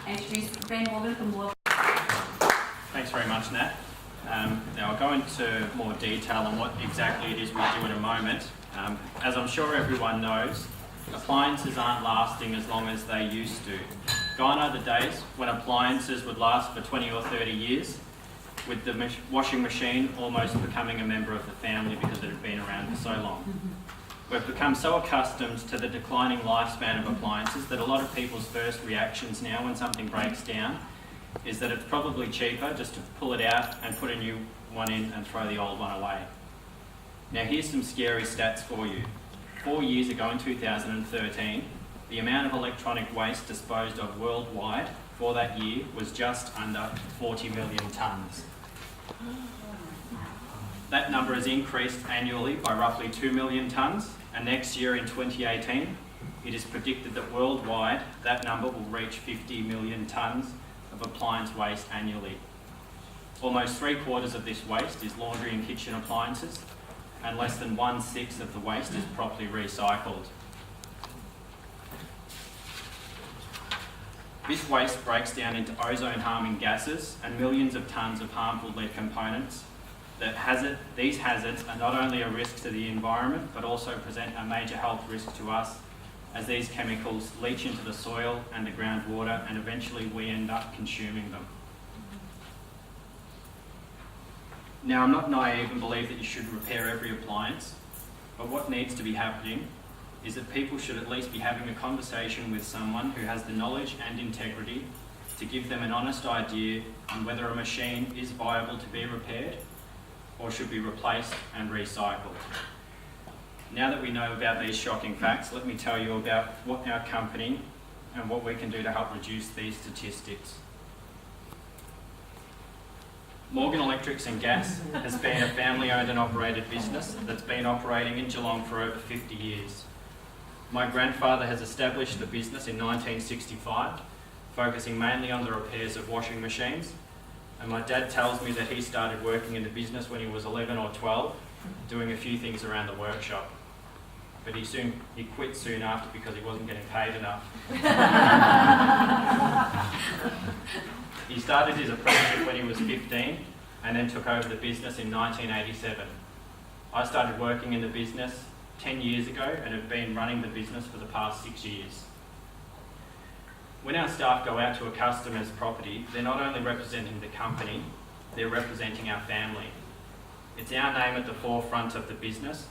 introduce Ben Morgan from Morgan. Thanks very much, Nat. Now I'll go into more detail on what exactly it is we do in a moment. As I'm sure everyone knows, appliances aren't lasting as long as they used to. Gone are the days when appliances would last for 20 or 30 years, with the washing machine almost becoming a member of the family because it had been around for so long. We've become so accustomed to the declining lifespan of appliances that a lot of people's first reactions now when something breaks down is that it's probably cheaper just to pull it out and put a new one in and throw the old one away. Now here's some scary stats for you. 4 years ago in 2013, the amount of electronic waste disposed of worldwide for that year was just under 40 million tonnes. That number has increased annually by roughly 2 million tonnes, and next year in 2018, it is predicted that worldwide that number will reach 50 million tonnes of appliance waste annually. Almost 3/4 of this waste is laundry and kitchen appliances, and less than 1/6 of the waste is properly recycled. This waste breaks down into ozone-harming gases and millions of tonnes of harmful lead components. These hazards are not only a risk to the environment, but also present a major health risk to us, as these chemicals leach into the soil and the groundwater, and eventually we end up consuming them. Now, I'm not naive and believe that you should repair every appliance, but what needs to be happening is that people should at least be having a conversation with someone who has the knowledge and integrity to give them an honest idea on whether a machine is viable to be repaired or should be replaced and recycled. Now that we know about these shocking facts, let me tell you about what our company and what we can do to help reduce these statistics. Morgan Electrics and Gas has been a family-owned and operated business that's been operating in Geelong for over 50 years. My grandfather has established the business in 1965, focusing mainly on the repairs of washing machines, and my dad tells me that he started working in the business when he was 11 or 12, doing a few things around the workshop. But he quit soon after because he wasn't getting paid enough. He started his apprenticeship when he was 15 and then took over the business in 1987. I started working in the business 10 years ago and have been running the business for the past 6 years. When our staff go out to a customer's property, they're not only representing the company, they're representing our family. It's our name at the forefront of the business,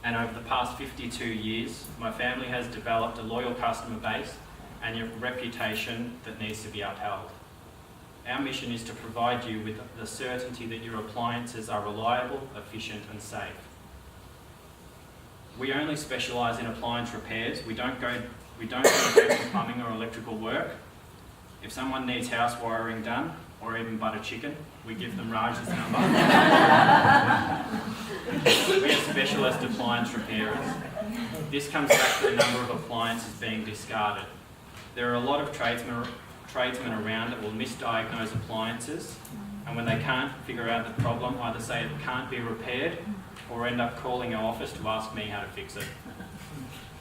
and over the past 52 years, my family has developed a loyal customer base and a reputation that needs to be upheld. Our mission is to provide you with the certainty that your appliances are reliable, efficient and safe. We only specialise in appliance repairs. We don't go to plumbing or electrical work. If someone needs house wiring done, or even butter chicken, we give them Raj's number. We are specialist appliance repairers. This comes back to the number of appliances being discarded. There are a lot of tradesmen around that will misdiagnose appliances, and when they can't figure out the problem, either say it can't be repaired or end up calling our office to ask me how to fix it.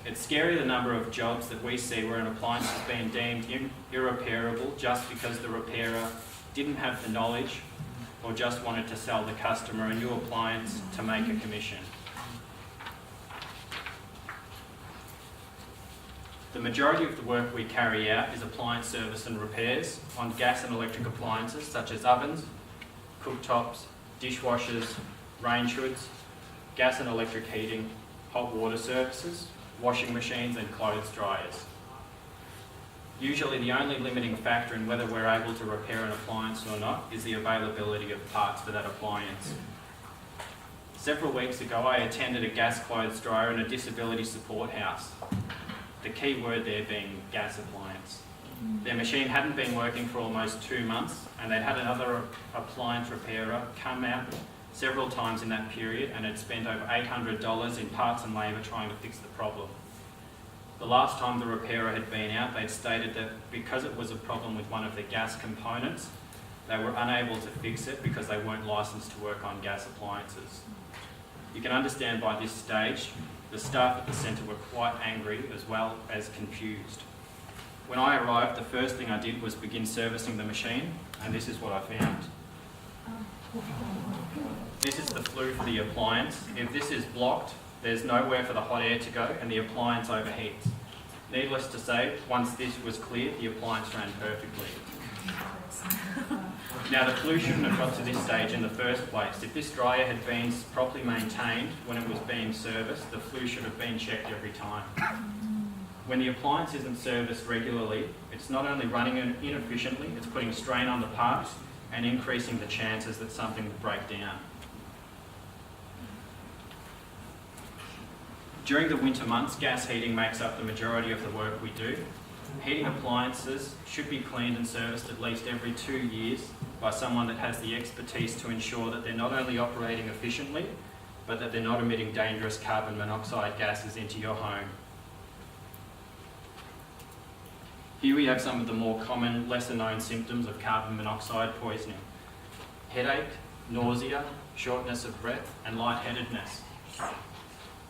It's scary the number of jobs that we see where an appliance has been deemed irrepairable just because the repairer didn't have the knowledge or just wanted to sell the customer a new appliance to make a commission. The majority of the work we carry out is appliance service and repairs on gas and electric appliances such as ovens, cooktops, dishwashers, range hoods, gas and electric heating, hot water services, washing machines and clothes dryers. Usually the only limiting factor in whether we're able to repair an appliance or not is the availability of parts for that appliance. Several weeks ago I attended a gas clothes dryer in a disability support house. The key word there being gas appliance. Their machine hadn't been working for almost 2 months, and they'd had another appliance repairer come out several times in that period and had spent over $800 in parts and labour trying to fix the problem. The last time the repairer had been out, they'd stated that because it was a problem with one of the gas components, they were unable to fix it because they weren't licensed to work on gas appliances. You can understand by this stage, the staff at the centre were quite angry as well as confused. When I arrived, the first thing I did was begin servicing the machine, and this is what I found. This is the flue for the appliance. If this is blocked, there's nowhere for the hot air to go and the appliance overheats. Needless to say, once this was cleared, the appliance ran perfectly. Now the flue shouldn't have got to this stage in the first place. If this dryer had been properly maintained when it was being serviced, the flue should have been checked every time. When the appliance isn't serviced regularly, it's not only running inefficiently, it's putting strain on the parts and increasing the chances that something will break down. During the winter months, gas heating makes up the majority of the work we do. Heating appliances should be cleaned and serviced at least every 2 years by someone that has the expertise to ensure that they're not only operating efficiently, but that they're not emitting dangerous carbon monoxide gases into your home. Here we have some of the more common, lesser known symptoms of carbon monoxide poisoning: headache, nausea, shortness of breath, and lightheadedness.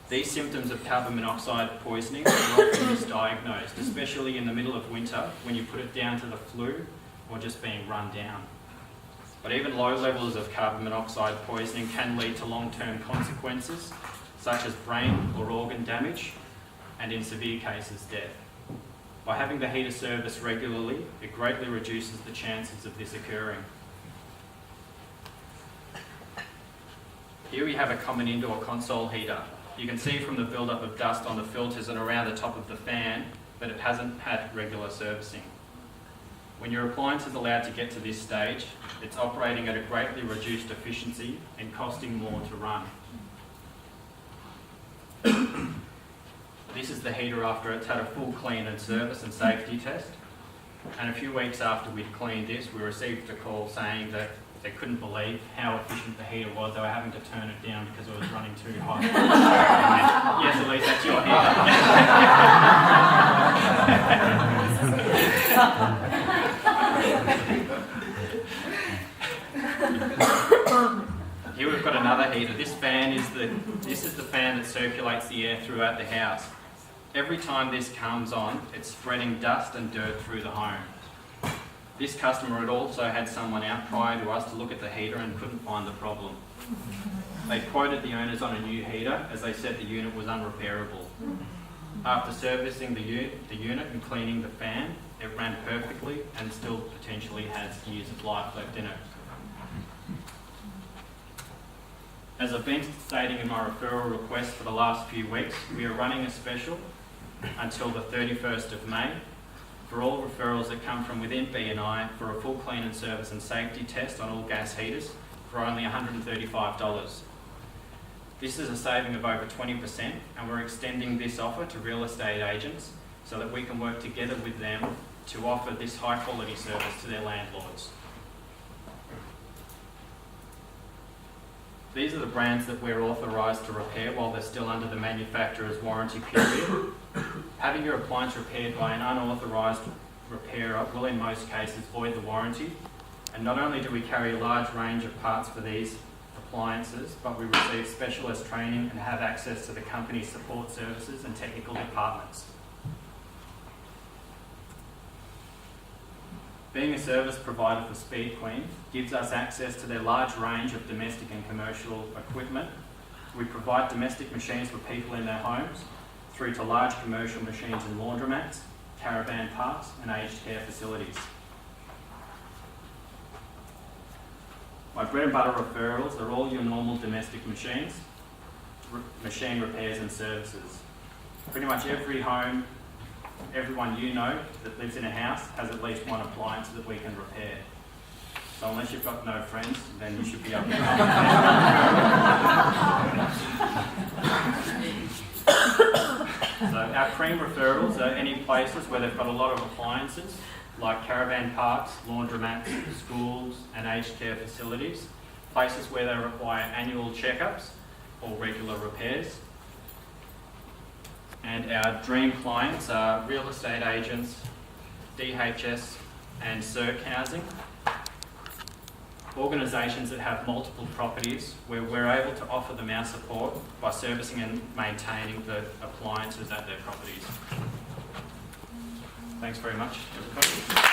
These symptoms of carbon monoxide poisoning are often misdiagnosed, especially in the middle of winter when you put it down to the flu or just being run down. But even low levels of carbon monoxide poisoning can lead to long-term consequences, such as brain or organ damage, and in severe cases, death. By having the heater serviced regularly, it greatly reduces the chances of this occurring. Here we have a common indoor console heater. You can see from the build-up of dust on the filters and around the top of the fan that it hasn't had regular servicing. When your appliance is allowed to get to this stage, it's operating at a greatly reduced efficiency and costing more to run. This is the heater after it's had a full clean and service and safety test. And a few weeks after we'd cleaned this, we received a call saying that they couldn't believe how efficient the heater was. They were having to turn it down because it was running too hot. Yes, Elise, that's your heater. Here we've got another heater. This is the fan that circulates the air throughout the house. Every time this comes on, it's spreading dust and dirt through the home. This customer had also had someone out prior to us to look at the heater and couldn't find the problem. They quoted the owners on a new heater as they said the unit was unrepairable. After servicing the unit and cleaning the fan, it ran perfectly and still potentially has years of life left in it. As I've been stating in my referral request for the last few weeks, we are running a special until the 31st of May for all referrals that come from within BNI for a full clean and service and safety test on all gas heaters for only $135. This is a saving of over 20%, and we're extending this offer to real estate agents so that we can work together with them to offer this high quality service to their landlords. These are the brands that we're authorised to repair while they're still under the manufacturer's warranty period. Having your appliance repaired by an unauthorised repairer will in most cases void the warranty. And not only do we carry a large range of parts for these appliances, but we receive specialist training and have access to the company's support services and technical departments. Being a service provider for Speed Queen gives us access to their large range of domestic and commercial equipment. We provide domestic machines for people in their homes, through to large commercial machines in laundromats, caravan parks and aged care facilities. My bread and butter referrals are all your normal domestic machines, machine repairs and services. Pretty much every home, everyone you know that lives in a house has at least one appliance that we can repair. So unless you've got no friends, then you should be able to So our cream referrals are any places where they've got a lot of appliances, like caravan parks, laundromats, schools and aged care facilities, places where they require annual checkups or regular repairs. And our dream clients are real estate agents, DHS and CERC housing, organisations that have multiple properties where we're able to offer them our support by servicing and maintaining the appliances at their properties. Thanks very much, everybody.